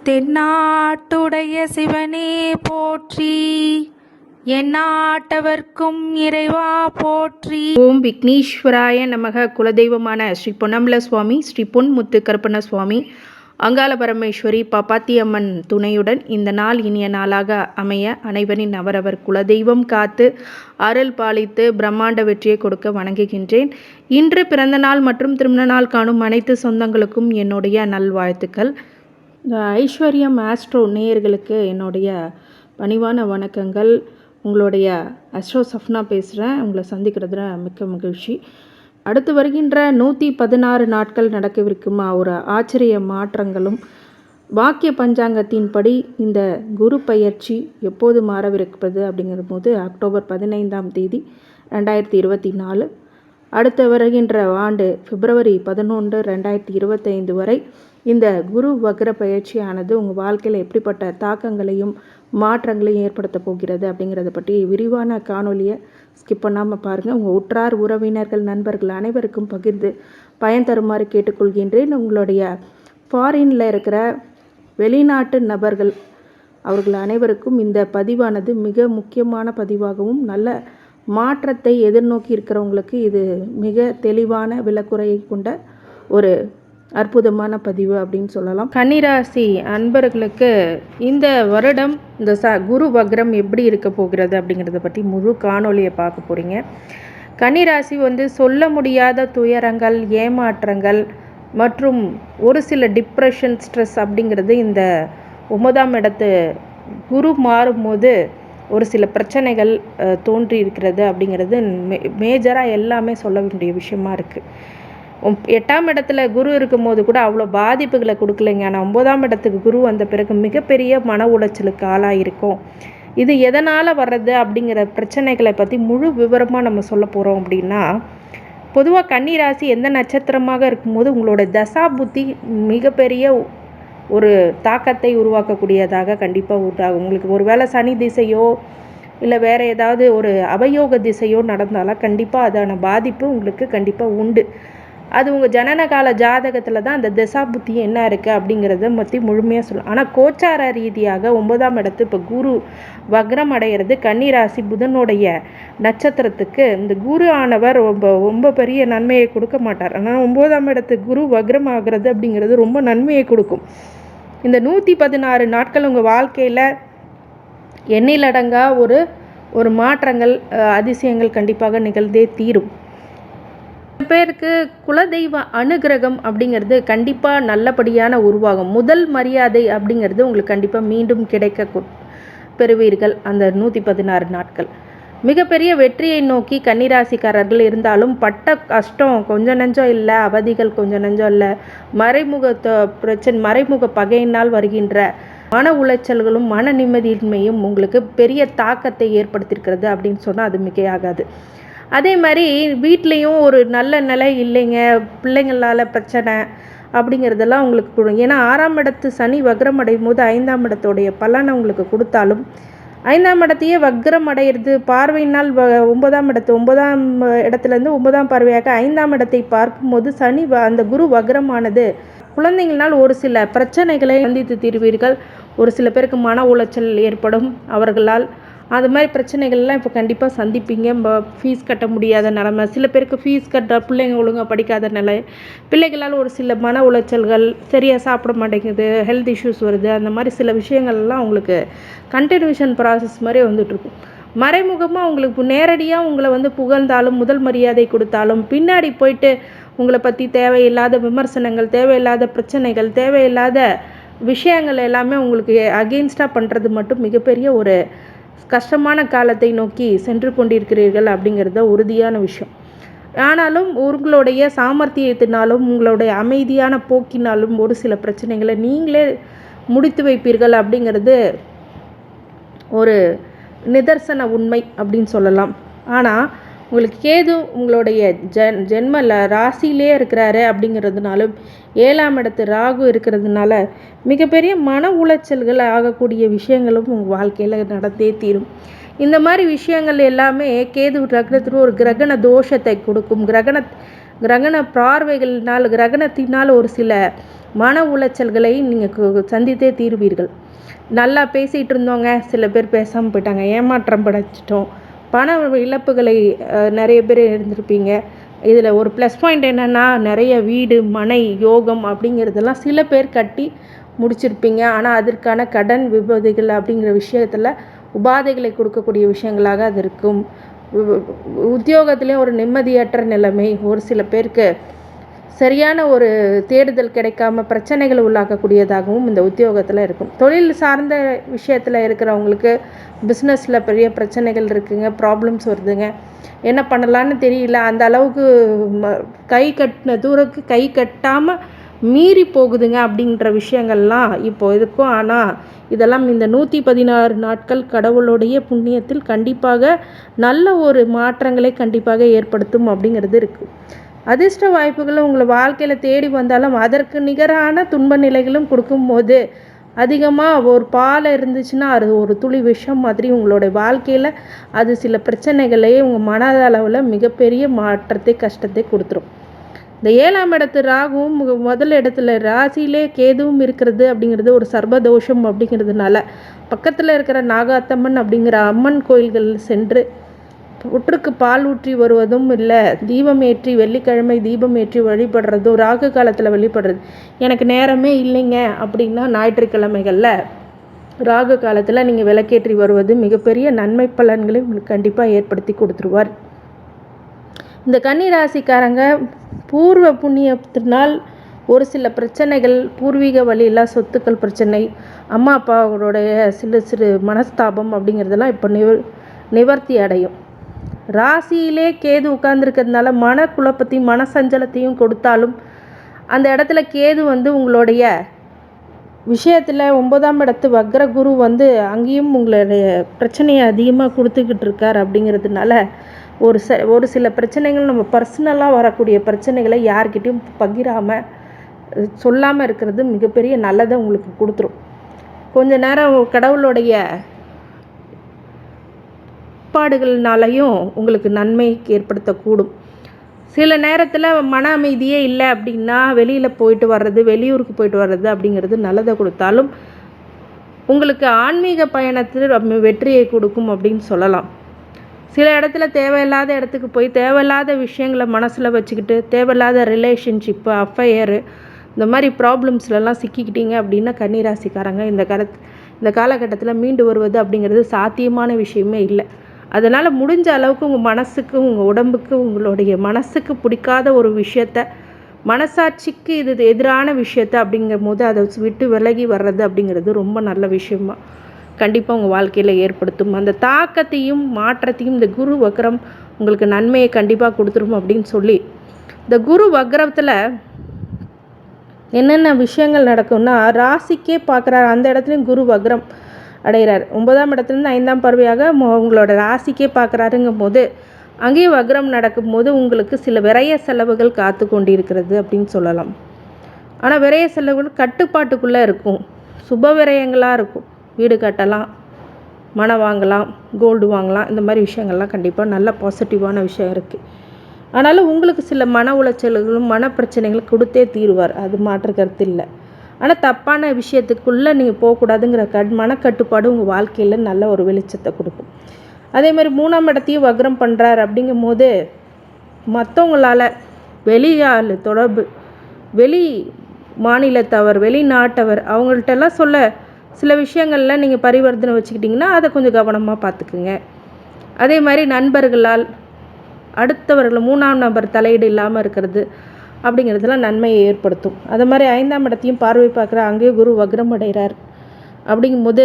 தென்னாட்டுடைய சிவனே போற்றி, எந்நாட்டவர்க்கும் இறைவா போற்றி. ஓம் விக்னேஸ்வராய நமக. குலதெய்வமான ஸ்ரீ பொன்னம்பல சுவாமி, ஸ்ரீ பொன்முத்து கருப்பண்ண சுவாமி, அங்காள பரமேஸ்வரி பாப்பாத்தியம்மன் துணையுடன் இந்த நாள் இனிய நாளாக அமைய அனைவரின் அவரவர் குலதெய்வம் காத்து அருள் பாலித்து பிரம்மாண்ட வெற்றியை கொடுக்க வணங்குகின்றேன். இன்று பிறந்த நாள் மற்றும் திருமண நாள் காணும் அனைத்து சொந்தங்களுக்கும் என்னுடைய நல்வாழ்த்துக்கள். இந்த ஐஸ்வர்யம் ஆஸ்ட்ரோ நேயர்களுக்கு என்னுடைய பணிவான வணக்கங்கள். உங்களுடைய அஸ்ட்ரோ சஃப்னா பேசுகிறேன். உங்களை சந்திக்கிறதுல மிக்க மகிழ்ச்சி. அடுத்து வருகின்ற 116 நாட்கள் நடக்கவிருக்கும் ஒரு ஆச்சரிய மாற்றங்களும் வாக்கிய பஞ்சாங்கத்தின்படி இந்த குரு பயிற்சி எப்போது மாறவிருப்பது அப்படிங்கிற போது அக்டோபர் 15ஆம் தேதி 2024, அடுத்து வருகின்ற ஆண்டு பிப்ரவரி 11, 2025 வரை இந்த குரு வக்ர பயிற்சியானது உங்கள் வாழ்க்கையில் எப்படிப்பட்ட தாக்கங்களையும் மாற்றங்களையும் ஏற்படுத்த போகிறது அப்படிங்கிறத பற்றி விரிவான காணொலியை ஸ்கிப் பண்ணாமல் பாருங்கள். உங்கள் உற்றார் உறவினர்கள் நண்பர்கள் அனைவருக்கும் பகிர்ந்து பயன் தருமாறு கேட்டுக்கொள்கின்றேன். உங்களுடைய ஃபாரினில் இருக்கிற வெளிநாட்டு நபர்கள் அவர்கள் அனைவருக்கும் இந்த பதிவானது மிக முக்கியமான பதிவாகவும் நல்ல மாற்றத்தை எதிர்நோக்கி இருக்கிறவங்களுக்கு இது மிக தெளிவான விளக்குறையை கொண்ட ஒரு அற்புதமான பதிவு அப்படின்னு சொல்லலாம். கன்னிராசி அன்பர்களுக்கு இந்த வருடம் இந்த குரு வக்ரம் எப்படி இருக்க போகிறது அப்படிங்கிறத பற்றி முழு காணொலியை பார்க்க போகிறீங்க. கன்னிராசி சொல்ல முடியாத துயரங்கள், ஏமாற்றங்கள் மற்றும் ஒரு சில டிப்ரெஷன், ஸ்ட்ரெஸ் அப்படிங்கிறது இந்த 9ஆம் இடத்து குரு மாறும்போது ஒரு சில பிரச்சனைகள் தோன்றி இருக்கிறது அப்படிங்கிறது மேஜராக எல்லாமே சொல்ல வேண்டிய விஷயமா இருக்குது. 8ஆம் இடத்துல குரு இருக்கும்போது கூட அவ்வளோ பாதிப்புகளை கொடுக்கலைங்க. ஆனால் 9ஆம் இடத்துக்கு குரு வந்த பிறகு மிகப்பெரிய மன உளைச்சலுக்கு ஆளாயிருக்கும். இது எதனால் வர்றது அப்படிங்கிற பிரச்சனைகளை பற்றி முழு விவரமாக நம்ம சொல்ல போகிறோம். அப்படின்னா, பொதுவாக கன்னிராசி எந்த நட்சத்திரமாக இருக்கும்போது உங்களோட தசா புத்தி மிகப்பெரிய ஒரு தாக்கத்தை உருவாக்கக்கூடியதாக கண்டிப்பாக உண்டாகும். உங்களுக்கு ஒரு வேளை சனி திசையோ இல்லை வேறு ஏதாவது ஒரு அவயோக திசையோ நடந்தாலும் கண்டிப்பாக அதான பாதிப்பு உங்களுக்கு கண்டிப்பாக உண்டு. அது உங்கள் ஜனனகால ஜாதகத்தில் தான் அந்த தசா புத்தி என்ன இருக்குது அப்படிங்கிறத பற்றி முழுமையாக சொல்லலாம். ஆனால் கோச்சார ரீதியாக 9ஆம் இடத்து இப்போ குரு வக்ரம் அடைகிறது கன்னிராசி புதனுடைய நட்சத்திரத்துக்கு இந்த குரு ஆனவர் ரொம்ப பெரிய நன்மையை கொடுக்க மாட்டார். ஆனால் 9ஆம் இடத்து குரு வக்ரம் ஆகிறது அப்படிங்கிறது ரொம்ப நன்மையை கொடுக்கும். இந்த 116 நாட்கள் உங்கள் வாழ்க்கையில் எண்ணிலடங்கா ஒரு மாற்றங்கள், அதிசயங்கள் கண்டிப்பாக நிகழ்ந்தே தீரும். பேருக்கு குலதெய்வ அனுகிரகம் அப்படிங்கிறது கண்டிப்பாக நல்லபடியான உருவாகும். முதல் மரியாதை அப்படிங்கிறது உங்களுக்கு கண்டிப்பாக மீண்டும் கிடைக்க பெறுவீர்கள். அந்த 116 நாட்கள் மிகப்பெரிய வெற்றியை நோக்கி கன்னிராசிக்காரர்கள் இருந்தாலும் பட்ட கஷ்டம் கொஞ்சம் நெஞ்சம் இல்லை, அவதிகள் கொஞ்சம் நெஞ்சம் இல்லை, மறைமுக பகையினால் வருகின்ற மன உளைச்சல்களும் மன நிம்மதியின்மையும் உங்களுக்கு பெரிய தாக்கத்தை ஏற்படுத்தியிருக்கிறது அப்படின்னு சொன்னால் அது மிகையாகாது. அதே மாதிரி வீட்லேயும் ஒரு நல்ல நிலை இல்லைங்க, பிள்ளைங்களால் பிரச்சனை அப்படிங்கிறதெல்லாம் உங்களுக்கு கொடுங்க. ஏன்னா 6ஆம் இடத்து சனி வக்ரம் அடையும் போது 5ஆம் இடத்துடைய பலனை உங்களுக்கு கொடுத்தாலும் 5ஆம் இடத்தையே வக்ரம் அடையிறது பார்வையினால் 9ஆம் இடத்துலேருந்து 9ஆம் பார்வையாக 5ஆம் இடத்தை பார்க்கும்போது சனி அந்த குரு வக்ரமானது குழந்தைங்களால் ஒரு சில பிரச்சனைகளை சந்தித்து தீர்வீர்கள். ஒரு சில பேருக்கு மன உளைச்சல் ஏற்படும் அவர்களால். அது மாதிரி பிரச்சனைகள்லாம் இப்போ கண்டிப்பாக சந்திப்பீங்க. ஃபீஸ் கட்ட முடியாத நிலமை, சில பேருக்கு ஃபீஸ் கட்ட பிள்ளைங்க ஒழுங்காக படிக்காத நிலை, பிள்ளைகளால் ஒரு சில மன உளைச்சல்கள், சரியாக சாப்பிட மாட்டேங்குது, ஹெல்த் இஷ்யூஸ் வருது, அந்த மாதிரி சில விஷயங்கள்லாம் உங்களுக்கு கண்டினியூஷன் ப்ராசஸ் மாதிரி வந்துட்டுருக்கும். மறைமுகமாக உங்களுக்கு நேரடியாக உங்களை புகழ்ந்தாலும் முதல் மரியாதை கொடுத்தாலும் பின்னாடி போயிட்டு உங்களை பற்றி தேவையில்லாத விமர்சனங்கள், தேவையில்லாத பிரச்சனைகள், தேவையில்லாத விஷயங்கள் எல்லாமே உங்களுக்கு அகெயின்ஸ்டாக பண்ணுறது மட்டும் மிகப்பெரிய ஒரு கஷ்டமான காலத்தை நோக்கி சென்று கொண்டிருக்கிறீர்கள் அப்படிங்கிறது உறுதியான விஷயம். ஆனாலும் உங்களுடைய சாமர்த்தியத்தினாலும் உங்களுடைய அமைதியான போக்கினாலும் ஒரு சில பிரச்சனைகளை நீங்களே முடித்து வைப்பீர்கள் அப்படிங்கிறது ஒரு நிதர்சன உண்மை அப்படின்னு சொல்லலாம். ஆனால் உங்களுக்கு கேது உங்களுடைய ஜென்ம ராசியிலே இருக்கிறாரு அப்படிங்கிறதுனாலும் 7ஆம் இடத்து ராகு இருக்கிறதுனால மிகப்பெரிய மன உளைச்சல்கள் ஆகக்கூடிய விஷயங்களும் உங்கள் வாழ்க்கையில் நடந்தே தீரும். இந்த மாதிரி விஷயங்கள் எல்லாமே கேது கிரகணத்துக்கு ஒரு கிரகண தோஷத்தை கொடுக்கும். கிரகண பார்வைகளினால், கிரகணத்தினால் ஒரு சில மன உளைச்சல்களை நீங்கள் சந்தித்தே தீர்வீர்கள். நல்லா பேசிகிட்டு இருந்தவங்க சில பேர் பேசாமல் போயிட்டாங்க, ஏமாற்றம் படைச்சிட்டோம், பண இழப்புகளை நிறைய பேர் இருந்திருப்பீங்க. இதில் ஒரு ப்ளஸ் பாயிண்ட் என்னென்னா, நிறைய வீடு மனை யோகம் அப்படிங்கிறதெல்லாம் சில பேர் கட்டி முடிச்சிருப்பீங்க. ஆனால் அதற்கான கடன் விபதிகள் அப்படிங்கிற விஷயத்தில் உபாதைகளை கொடுக்கக்கூடிய விஷயங்களாக அது இருக்கும். உத்தியோகத்துலேயும் ஒரு நிம்மதியற்ற நிலைமை, ஒரு சில பேருக்கு சரியான ஒரு தேடுதல் கிடைக்காம பிரச்சனைகள் உள்ளாக்கக்கூடியதாகவும் இந்த உத்தியோகத்தில் இருக்கும். தொழில் சார்ந்த விஷயத்தில் இருக்கிறவங்களுக்கு பிஸ்னஸில் பெரிய பிரச்சனைகள் இருக்குங்க, ப்ராப்ளம்ஸ் வருதுங்க, என்ன பண்ணலான்னு தெரியல, அந்த அளவுக்கு கை கட்டின தூரக்கு கை கட்டாமல் மீறி போகுதுங்க அப்படின்ற விஷயங்கள்லாம் இப்போ இருக்கும். ஆனால் இதெல்லாம் இந்த 116 நாட்கள் கடவுளுடைய புண்ணியத்தில் கண்டிப்பாக நல்ல ஒரு மாற்றங்களை கண்டிப்பாக ஏற்படுத்தும் அப்படிங்கிறது இருக்குது. அதிர்ஷ்ட வாய்ப்புகளும் உங்களை வாழ்க்கையில் தேடி வந்தாலும் அதற்கு நிகரான துன்ப நிலைகளும் கொடுக்கும்போது அதிகமாக ஒரு பாலை இருந்துச்சுன்னா அது ஒரு துளி விஷம் மாதிரி உங்களுடைய வாழ்க்கையில் அது சில பிரச்சனைகளையே உங்கள் மனதளவில் மிகப்பெரிய மாற்றத்தை கஷ்டத்தை கொடுத்துரும். இந்த 7ஆம் இடத்து ராகுவும் முதல் இடத்துல ராசியிலே கேதுவும் இருக்கிறது அப்படிங்கிறது ஒரு சர்வதோஷம் அப்படிங்கிறதுனால பக்கத்தில் இருக்கிற நாகாத்தம்மன் அப்படிங்கிற அம்மன் கோயில்கள் சென்று புற்றுக்கு பால் ஊற்றி வருவதும் இல்லை, தீபம் ஏற்றி வெள்ளிக்கிழமை தீபம் ஏற்றி வழிபடுறதும், ராகு காலத்தில் வழிபடுறது எனக்கு நேரமே இல்லைங்க அப்படின்னா ஞாயிற்றுக்கிழமைகளில் ராகு காலத்தில் நீங்கள் விளக்கேற்றி வருவது மிகப்பெரிய நன்மை பலன்களை உங்களுக்கு கண்டிப்பாக ஏற்படுத்தி கொடுத்துருவார். இந்த கன்னி ராசிக்காரங்க பூர்வ புண்ணியத்தினால் ஒரு சில பிரச்சனைகள், பூர்வீக வழியில் சொத்துக்கள் பிரச்சனை, அம்மா அப்பாவோடைய சிறு மனஸ்தாபம் அப்படிங்கிறதெல்லாம் இப்போ நிவர்த்தி அடையும். ராசியிலே கேது உட்கார்ந்துருக்கிறதுனால மன குழப்பத்தையும் மனசஞ்சலத்தையும் கொடுத்தாலும் அந்த இடத்துல கேது உங்களுடைய விஷயத்தில் 9ஆம் இடத்து வக்ர குரு அங்கேயும் உங்களுடைய பிரச்சனையை அதிகமாக கொடுத்துக்கிட்டு இருக்கார். அப்படிங்கிறதுனால ஒரு சில பிரச்சனைகள் நம்ம பர்சனலாக வரக்கூடிய பிரச்சனைகளை யார்கிட்டையும் பகிராமல் சொல்லாமல் இருக்கிறது மிகப்பெரிய நல்லதை உங்களுக்கு கொடுத்துரும். கொஞ்ச நேரம் கடவுளுடைய ஏற்பாடுகள்னாலையும் உங்களுக்கு நன்மை ஏற்படுத்தக்கூடும். சில நேரத்தில் மன அமைதியே இல்லை அப்படின்னா வெளியில் போயிட்டு வர்றது, வெளியூருக்கு போயிட்டு வர்றது அப்படிங்கிறது நல்லதை கொடுத்தாலும் உங்களுக்கு ஆன்மீக பயணத்தில் வெற்றியை கொடுக்கும் அப்படின்னு சொல்லலாம். சில இடத்துல தேவையில்லாத இடத்துக்கு போய் தேவையில்லாத விஷயங்களை மனசில் வச்சுக்கிட்டு தேவையில்லாத ரிலேஷன்ஷிப்பு, அஃபையரு, இந்த மாதிரி ப்ராப்ளம்ஸ்லாம் சிக்கிக்கிட்டீங்க அப்படின்னா கன்னிராசிக்காரங்க இந்த காலகட்டத்தில் மீண்டு வருவது அப்படிங்கிறது சாத்தியமான விஷயமே இல்லை. அதனால் முடிஞ்ச அளவுக்கு உங்கள் மனசுக்கு, உங்கள் உடம்புக்கு, உங்களுடைய மனசுக்கு பிடிக்காத ஒரு விஷயத்த, மனசாட்சிக்கு இது எதிரான விஷயத்த அப்படிங்கும் போது அதை விட்டு விலகி வர்றது அப்படிங்கிறது ரொம்ப நல்ல விஷயமா கண்டிப்பாக உங்கள் வாழ்க்கையில் ஏற்படுத்தும். அந்த தாக்கத்தையும் மாற்றத்தையும் இந்த குரு வக்ரம் உங்களுக்கு நன்மையை கண்டிப்பாக கொடுத்துரும் அப்படின்னு சொல்லி, இந்த குரு வக்ரத்தில் என்னென்ன விஷயங்கள் நடக்கும்னா ராசிக்கே பார்க்குறாரு, அந்த இடத்துலையும் குரு வக்ரம் அடைகிறார். 9ஆம் இடத்துலேருந்து 5ஆம் பார்வையாக உங்களோட ராசிக்கே பார்க்குறாருங்கும் போது அங்கேயும் வக்ரம் நடக்கும்போது உங்களுக்கு சில விரய செலவுகள் காத்து கொண்டு இருக்கிறது அப்படின்னு சொல்லலாம். ஆனால் விரய செலவுகள் கட்டுப்பாட்டுக்குள்ளே இருக்கும், சுப விரயங்களாக இருக்கும். வீடு கட்டலாம், மனை வாங்கலாம், கோல்டு வாங்கலாம், இந்த மாதிரி விஷயங்கள்லாம் கண்டிப்பாக நல்ல பாசிட்டிவான விஷயம் இருக்குது. ஆனாலும் உங்களுக்கு சில மன உளைச்சல்களும் மன பிரச்சனைகளும் கொடுத்தே தீருவார், அது மாற்று கருத்து இல்லை. ஆனால் தப்பான விஷயத்துக்குள்ளே நீங்கள் போகக்கூடாதுங்கிற மனக்கட்டுப்பாடு உங்கள் வாழ்க்கையில் நல்ல ஒரு வெளிச்சத்தை கொடுக்கும். அதே மாதிரி 3ஆம் இடத்தையும் வக்ரம் பண்ணுறார் அப்படிங்கும் போது மற்றவங்களால் வெளியால் தொடர்பு, வெளி மாநிலத்தவர், வெளிநாட்டவர் அவங்கள்ட்டெல்லாம் சொல்ல சில விஷயங்களில் நீங்கள் பரிவர்த்தனை வச்சுக்கிட்டிங்கன்னா அதை கொஞ்சம் கவனமாக பார்த்துக்குங்க. அதே மாதிரி நண்பர்களால் அடுத்தவர்கள் 3ஆம் நபர் தலையீடு இல்லாமல் இருக்கிறது அப்படிங்கிறதுலாம் நன்மையை ஏற்படுத்தும். அது மாதிரி 5ஆம் இடத்தையும் பார்வை பார்க்குற அங்கேயும் குரு வக்ரம் அடைகிறார். அப்படிங்கும்போது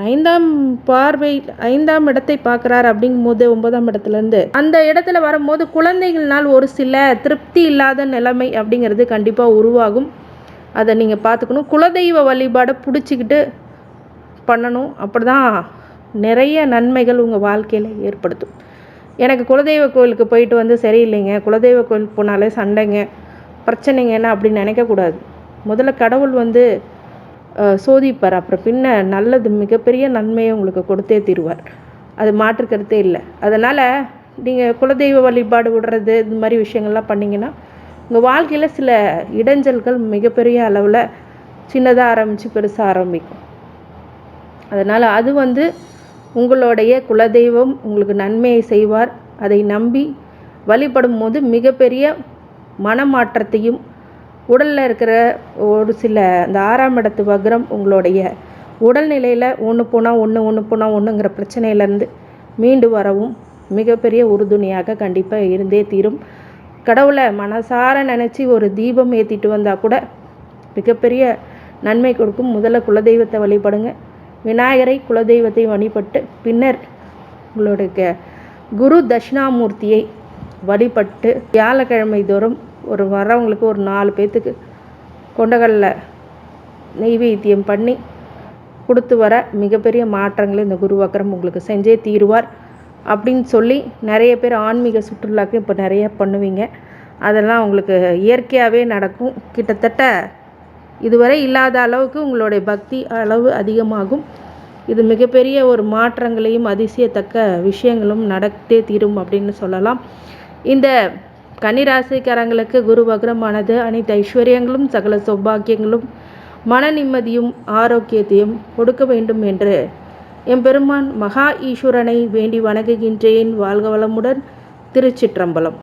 5ஆம் இடத்தை பார்க்குறார் அப்படிங்கும்போது 9ஆம் இடத்துலேருந்து அந்த இடத்துல வரும்போது குழந்தைகள்னால் ஒரு சில திருப்தி இல்லாத நிலைமை அப்படிங்கிறது கண்டிப்பாக உருவாகும். அதை நீங்கள் பார்த்துக்கணும். குலதெய்வ வழிபாடை பிடிச்சிக்கிட்டு பண்ணணும், அப்படி தான் நிறைய நன்மைகள் உங்கள் வாழ்க்கையில் ஏற்படுத்தும். எனக்கு குலதெய்வ கோயிலுக்கு போயிட்டு சரியில்லைங்க, குலதெய்வ கோயிலுக்கு போனாலே சண்டைங்க பிரச்சனைங்கன்னா அப்படின்னு நினைக்கக்கூடாது. முதல்ல கடவுள் சோதிப்பார், அப்புறம் பின்ன நல்லது மிகப்பெரிய நன்மையை உங்களுக்கு கொடுத்தே தீருவார், அது மாற்றுக்கருத்தே இல்லை. அதனால் நீங்கள் குலதெய்வ வழிபாடு விடுறது இந்த மாதிரி விஷயங்கள்லாம் பண்ணிங்கன்னா உங்கள் வாழ்க்கையில் சில இடைஞ்சல்கள் மிகப்பெரிய அளவில் சின்னதாக ஆரம்பித்து பெருசாக ஆரம்பிக்கும். அதனால் அது உங்களுடைய குலதெய்வம் உங்களுக்கு நன்மையை செய்வார். அதை நம்பி வழிபடும் போது மிகப்பெரிய மனமாற்றத்தையும், உடலில் இருக்கிற ஒரு சில அந்த 6ஆம் இடத்து வக்ரம் உங்களுடைய உடல்நிலையில் ஒன்று போனால் ஒன்றுங்கிற பிரச்சனையிலேருந்து மீண்டு வரவும் மிகப்பெரிய உறுதுணையாக கண்டிப்பாக இருந்தே தீரும். கடவுளை மனசார நினச்சி ஒரு தீபம் ஏற்றிட்டு வந்தால் கூட மிகப்பெரிய நன்மை கொடுக்கும். முதல்ல குலதெய்வத்தை வழிபடுங்க. விநாயகரை குலதெய்வத்தை வழிபட்டு பின்னர் உங்களுடைய குரு தட்சிணாமூர்த்தியை வழிபட்டு வியாழக்கிழமை தோறும் வரவங்களுக்கு ஒரு 4 பேர்த்துக்கு கொண்டகல்ல நெய்வேத்தியம் பண்ணி கொடுத்து வர மிகப்பெரிய மாற்றங்களை இந்த குரு வக்ரம் உங்களுக்கு செஞ்சே தீருவார் அப்படின்னு சொல்லி நிறைய பேர் ஆன்மீக சுற்றுலாக்கு இப்போ நிறைய பண்ணுவீங்க. அதெல்லாம் உங்களுக்கு இயற்கையாகவே நடக்கும். கிட்டத்தட்ட இதுவரை இல்லாத அளவுக்கு உங்களுடைய பக்தி அளவு அதிகமாகும். இது மிகப்பெரிய ஒரு மாற்றங்களையும் அதிசயத்தக்க விஷயங்களும் நடத்தே தீரும் அப்படின்னு சொல்லலாம். இந்த கன்னிராசிக்காரங்களுக்கு குரு வக்ரமானது அனைத்து ஐஸ்வர்யங்களும் சகல சௌபாக்கியங்களும் மன நிம்மதியும் ஆரோக்கியத்தையும் கொடுக்க வேண்டும் என்று எம்பெருமான் மகா ஈஸ்வரனை வேண்டி வணங்குகின்றேன். வாழ்க வளமுடன். திருச்சிற்றம்பலம்.